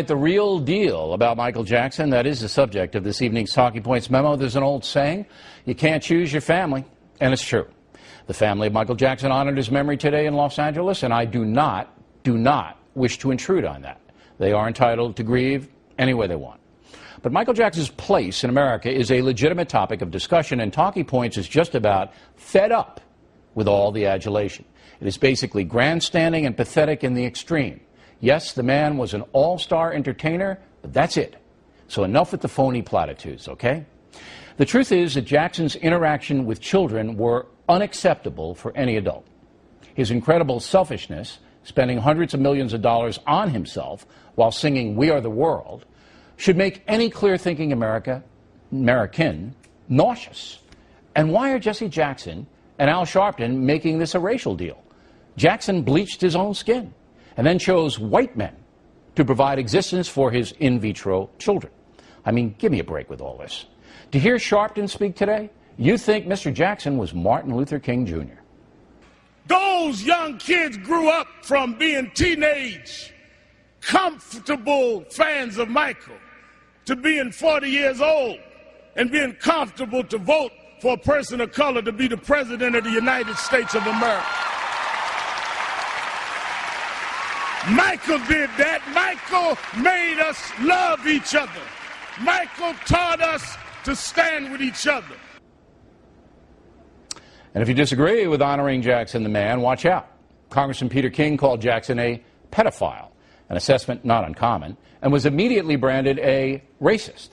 The real deal about Michael Jackson, that is the subject of this evening's Talking Points memo. There's an old saying, you can't choose your family, and it's true. The family of Michael Jackson honored his memory today in Los Angeles, and I do not wish to intrude on that. They are entitled to grieve any way they want. But Michael Jackson's place in America is a legitimate topic of discussion, and Talking Points is just about fed up with all the adulation. It is basically grandstanding and pathetic in the extreme. Yes, the man was an all-star entertainer, but that's it. So enough with the phony platitudes, okay? The truth is that Jackson's interaction with children were unacceptable for any adult. His incredible selfishness, spending hundreds of millions of dollars on himself while singing We Are the World, should make any clear-thinking American nauseous. And why are Jesse Jackson and Al Sharpton making this a racial deal? Jackson bleached his own skin and then chose white men to provide existence for his in vitro children. I mean, give me a break with all this. To hear Sharpton speak today, you think Mr. Jackson was Martin Luther King Jr. Those young kids grew up from being teenage, comfortable fans of Michael to being 40 years old and being comfortable to vote for a person of color to be the president of the United States of America. Michael did that. Michael made us love each other. Michael taught us to stand with each other. And if you disagree with honoring Jackson the man, watch out. Congressman Peter King called Jackson a pedophile, an assessment not uncommon, and was immediately branded a racist.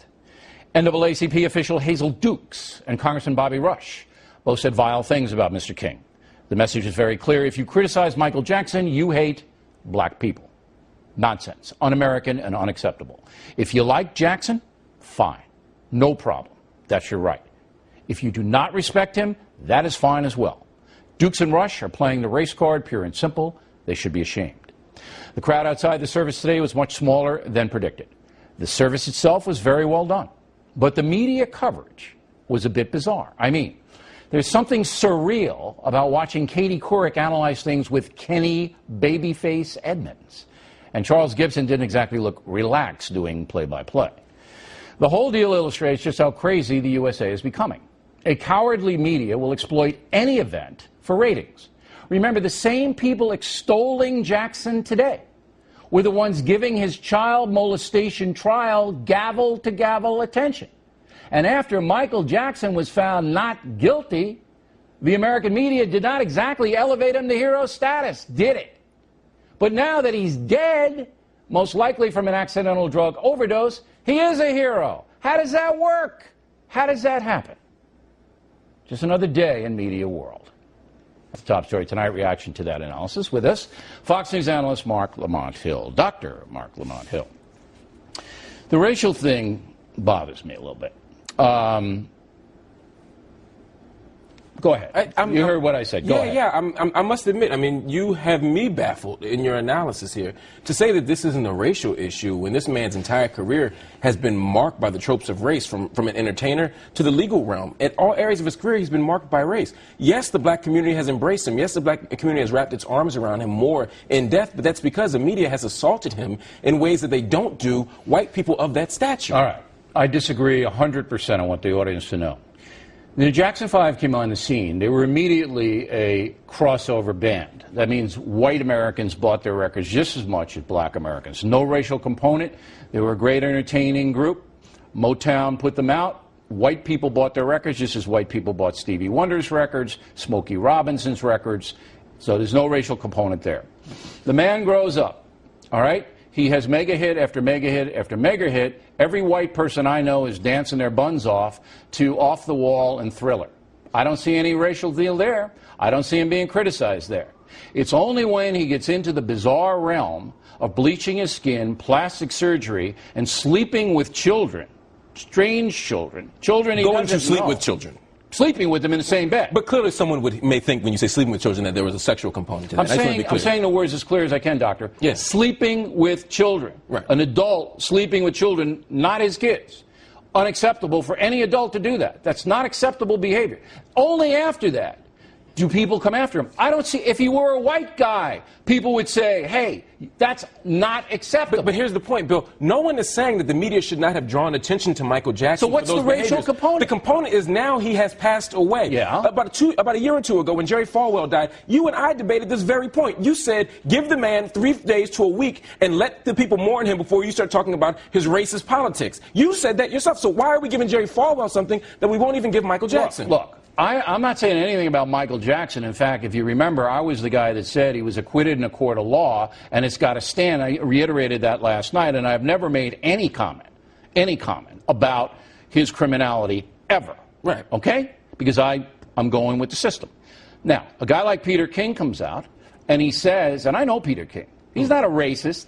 NAACP official Hazel Dukes and Congressman Bobby Rush both said vile things about Mr. King. The message is very clear. If you criticize Michael Jackson, you hate black people. Nonsense, un-American and unacceptable. If you like Jackson, fine, no problem. That's your right. If you do not respect him, that is fine as well. Dukes and Rush are playing the race card, pure and simple. They should be ashamed. The crowd outside the service today was much smaller than predicted. The service itself was very well done, but the media coverage was a bit bizarre. I mean, there's something surreal about watching Katie Couric analyze things with Kenny Babyface Edmonds. And Charles Gibson didn't exactly look relaxed doing play-by-play. The whole deal illustrates just how crazy the USA is becoming. A cowardly media will exploit any event for ratings. Remember, the same people extolling Jackson today were the ones giving his child molestation trial gavel-to-gavel attention. And after Michael Jackson was found not guilty, the American media did not exactly elevate him to hero status, did it? But now that he's dead, most likely from an accidental drug overdose, he is a hero. How does that work? How does that happen? Just another day in media world. That's the top story tonight. Reaction to that analysis with us, Fox News analyst Mark Lamont Hill. Dr. Mark Lamont Hill. The racial thing bothers me a little bit. Go ahead. You heard what I said. Go ahead. Yeah, I must admit, I mean, you have me baffled in your analysis here. To say that this isn't a racial issue when this man's entire career has been marked by the tropes of race, from an entertainer to the legal realm. In all areas of his career, he's been marked by race. Yes, the black community has embraced him. Yes, the black community has wrapped its arms around him more in depth, but that's because the media has assaulted him in ways that they don't do white people of that stature. All right. I disagree 100%. I want the audience to know. When the Jackson 5 came on the scene, they were immediately a crossover band. That means white Americans bought their records just as much as black Americans. No racial component. They were a great entertaining group. Motown put them out. White people bought their records just as white people bought Stevie Wonder's records, Smokey Robinson's records. So there's no racial component there. The man grows up, all right? He has mega hit after mega hit after mega hit. Every white person I know is dancing their buns off to Off the Wall and Thriller. I don't see any racial deal there. I don't see him being criticized there. It's only when he gets into the bizarre realm of bleaching his skin, plastic surgery, and sleeping with children, strange children, children he Going doesn't to sleep know. with children. Sleeping with them in the same bed. But clearly someone may think when you say sleeping with children that there was a sexual component to that. I'm saying the words as clear as I can, Doctor. Yes. Sleeping with children. Right. An adult sleeping with children, not his kids. Unacceptable for any adult to do that. That's not acceptable behavior. Only after that do people come after him? I don't see. If he were a white guy, people would say, hey, that's not acceptable. But here's the point, Bill. No one is saying that the media should not have drawn attention to Michael Jackson. So what's the racial component? The component is now he has passed away. Yeah. About a year or two ago, when Jerry Falwell died, you and I debated this very point. You said, give the man 3 days to a week and let the people mourn him before you start talking about his racist politics. You said that yourself. So why are we giving Jerry Falwell something that we won't even give Michael Jackson? Look. I'm not saying anything about Michael Jackson. In fact, if you remember, I was the guy that said he was acquitted in a court of law, and it's got to stand. I reiterated that last night, and I've never made any comment about his criminality ever. Right. Okay? Because I'm going with the system. Now, a guy like Peter King comes out, and he says, and I know Peter King, he's not a racist.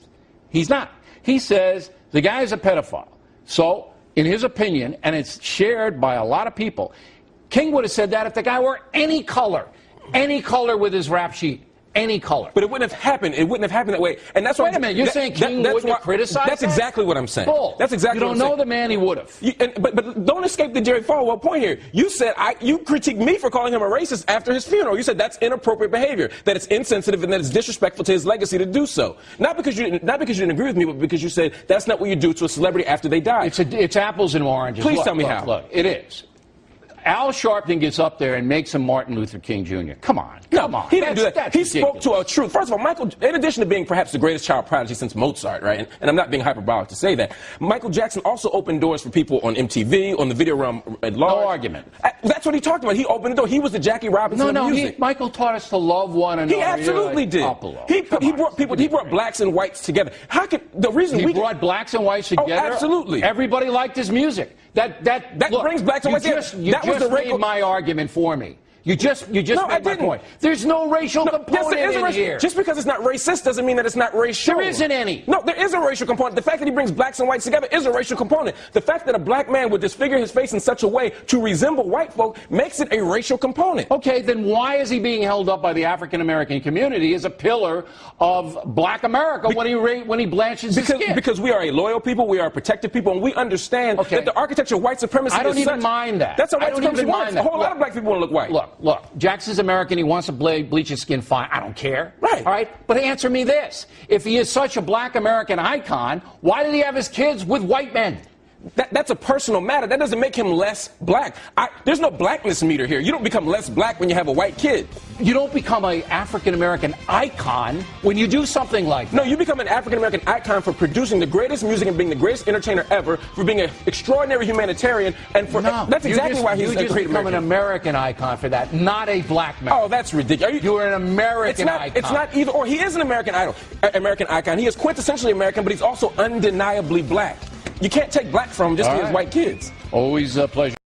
He's not. He says the guy is a pedophile. So, in his opinion, and it's shared by a lot of people, King would have said that if the guy were any color with his rap sheet, any color. But it wouldn't have happened. It wouldn't have happened that way. And that's why. Wait a minute. You're saying King wouldn't have criticized That's exactly what I'm saying. Bull. That's exactly what I'm saying. You don't know the man he would have. But don't escape the Jerry Falwell point here. You said you critiqued me for calling him a racist after his funeral. You said that's inappropriate behavior, that it's insensitive, and that it's disrespectful to his legacy to do so. Not because you didn't agree with me, but because you said that's not what you do to a celebrity after they die. It's apples and oranges. Please tell me how. Look, it is. Al Sharpton gets up there and makes him Martin Luther King Jr. Come on. He didn't do that. He ridiculous. spoke to a truth. First of all, Michael, in addition to being perhaps the greatest child prodigy since Mozart, right, and I'm not being hyperbolic to say that, Michael Jackson also opened doors for people on MTV, on the video realm at large. No argument. That's what he talked about. He opened the door. He was the Jackie Robinson of music. Michael taught us to love one another. He absolutely did. He brought blacks and whites together. How could the reason he brought blacks and whites together? Oh, absolutely. Everybody liked his music. That look, brings blacks and whites together. You just made my argument for me. You just made my point. There's no racial component in here. Just because it's not racist doesn't mean that it's not racial. There isn't any. No, there is a racial component. The fact that he brings blacks and whites together is a racial component. The fact that a black man would disfigure his face in such a way to resemble white folk makes it a racial component. Okay, then why is he being held up by the African American community as a pillar of black America when he blanches his skin? Because we are a loyal people, we are a protective people, and we understand that the architecture of white supremacy I don't even mind that. That's how white supremacy works. A whole lot of black people want to look white. Look, Jackson's American. He wants to bleach his skin. Fine. I don't care. Right. All right. But answer me this. If he is such a black American icon, why did he have his kids with white men? That's a personal matter. That doesn't make him less black. There's no blackness meter here. You don't become less black when you have a white kid. You don't become an African-American icon when you do something like that. No, you become an African-American icon for producing the greatest music and being the greatest entertainer ever, for being an extraordinary humanitarian, and for that's exactly why he's a great American. You just become an American icon for that, not a black man. Oh, that's ridiculous. You're an American icon. It's not either or. He is an American icon. He is quintessentially American, but he's also undeniably black. You can't take black from him just because he has white kids. Always a pleasure.